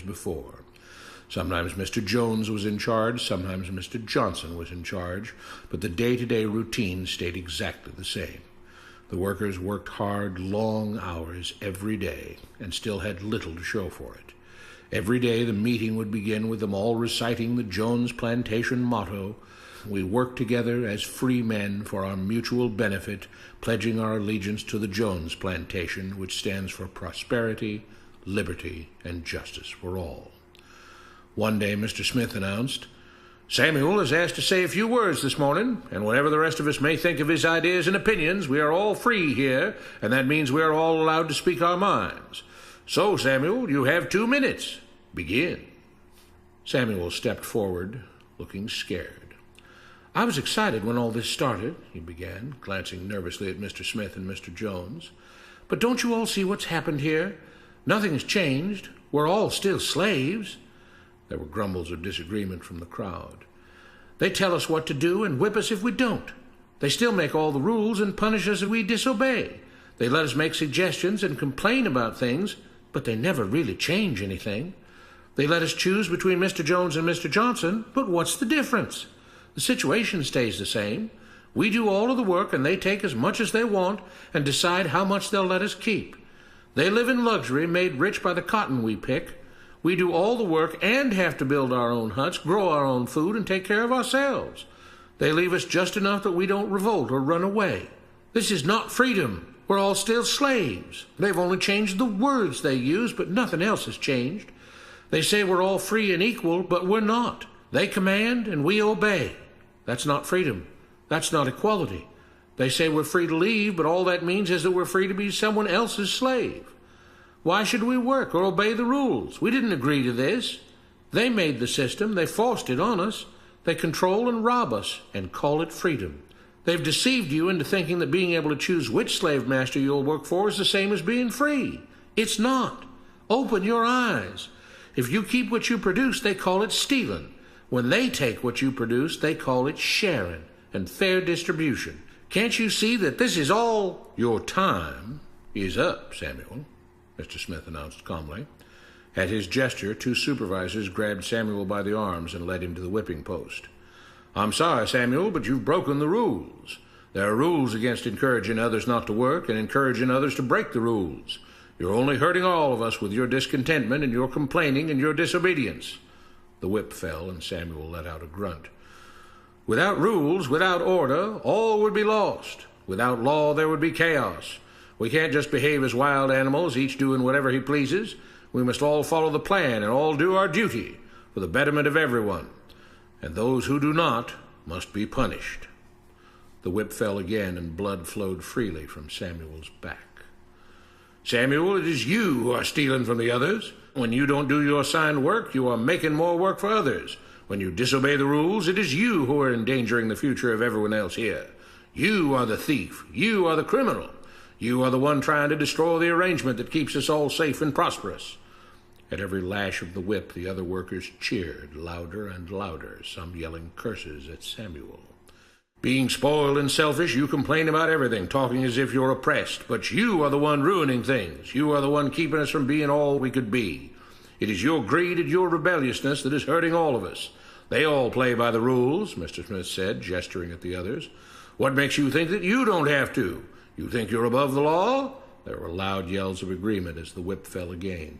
before. Sometimes Mr. Jones was in charge, sometimes Mr. Johnson was in charge, but the day-to-day routine stayed exactly the same. The workers worked hard, long hours every day, and still had little to show for it. Every day the meeting would begin with them all reciting the Jones Plantation motto, "We work together as free men for our mutual benefit, pledging our allegiance to the Jones Plantation, which stands for prosperity, liberty, and justice for all." One day Mr. Smith announced, "Samuel is asked to say a few words this morning, and whatever the rest of us may think of his ideas and opinions, we are all free here, and that means we are all allowed to speak our minds. So, Samuel, you have 2 minutes. Begin." Samuel stepped forward, looking scared. "I was excited when all this started," he began, glancing nervously at Mr. Smith and Mr. Jones. "But don't you all see what's happened here? Nothing has changed. We're all still slaves." There were grumbles of disagreement from the crowd. "They tell us what to do and whip us if we don't. They still make all the rules and punish us if we disobey. They let us make suggestions and complain about things, but they never really change anything. They let us choose between Mr. Jones and Mr. Johnson, but what's the difference? The situation stays the same. We do all of the work and they take as much as they want and decide how much they'll let us keep. They live in luxury, made rich by the cotton we pick. We do all the work and have to build our own huts, grow our own food, and take care of ourselves. They leave us just enough that we don't revolt or run away. This is not freedom. We're all still slaves. They've only changed the words they use, but nothing else has changed. They say we're all free and equal, but we're not. They command and we obey. That's not freedom. That's not equality. They say we're free to leave, but all that means is that we're free to be someone else's slave. Why should we work or obey the rules? We didn't agree to this. They made the system. They forced it on us. They control and rob us and call it freedom. They've deceived you into thinking that being able to choose which slave master you'll work for is the same as being free. It's not. Open your eyes. If you keep what you produce, they call it stealing. When they take what you produce, they call it sharing and fair distribution. Can't you see that this is all? Your time is up, Samuel," Mr. Smith announced calmly. At his gesture, 2 supervisors grabbed Samuel by the arms and led him to the whipping post. "I'm sorry, Samuel, but you've broken the rules. There are rules against encouraging others not to work and encouraging others to break the rules. You're only hurting all of us with your discontentment and your complaining and your disobedience." The whip fell and Samuel let out a grunt. "Without rules, without order, all would be lost. Without law, there would be chaos. We can't just behave as wild animals, each doing whatever he pleases. We must all follow the plan and all do our duty for the betterment of everyone. And those who do not must be punished." The whip fell again and blood flowed freely from Samuel's back. "Samuel, it is you who are stealing from the others. When you don't do your assigned work, you are making more work for others. When you disobey the rules, it is you who are endangering the future of everyone else here. You are the thief. You are the criminal. You are the one trying to destroy the arrangement that keeps us all safe and prosperous." At every lash of the whip, the other workers cheered louder and louder, some yelling curses at Samuel. "Being spoiled and selfish, you complain about everything, talking as if you're oppressed. But you are the one ruining things. You are the one keeping us from being all we could be. It is your greed and your rebelliousness that is hurting all of us. They all play by the rules," Mr. Smith said, gesturing at the others. "What makes you think that you don't have to? You think you're above the law?" There were loud yells of agreement as the whip fell again.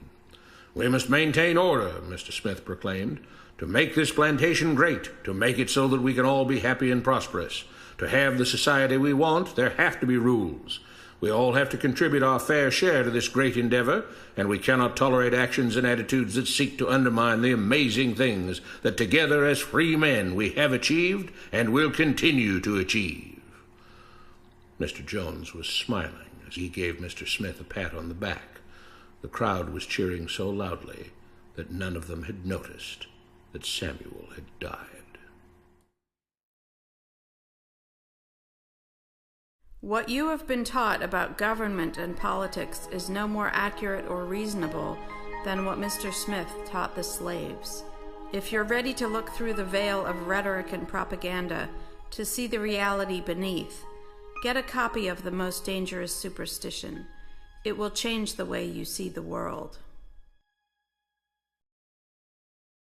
"We must maintain order," Mr. Smith proclaimed, "to make this plantation great, to make it so that we can all be happy and prosperous. To have the society we want, there have to be rules. We all have to contribute our fair share to this great endeavor, and we cannot tolerate actions and attitudes that seek to undermine the amazing things that together as free men we have achieved and will continue to achieve." Mr. Jones was smiling as he gave Mr. Smith a pat on the back. The crowd was cheering so loudly that none of them had noticed that Samuel had died. What you have been taught about government and politics is no more accurate or reasonable than what Mr. Smith taught the slaves. If you're ready to look through the veil of rhetoric and propaganda to see the reality beneath, get a copy of The Most Dangerous Superstition. It will change the way you see the world.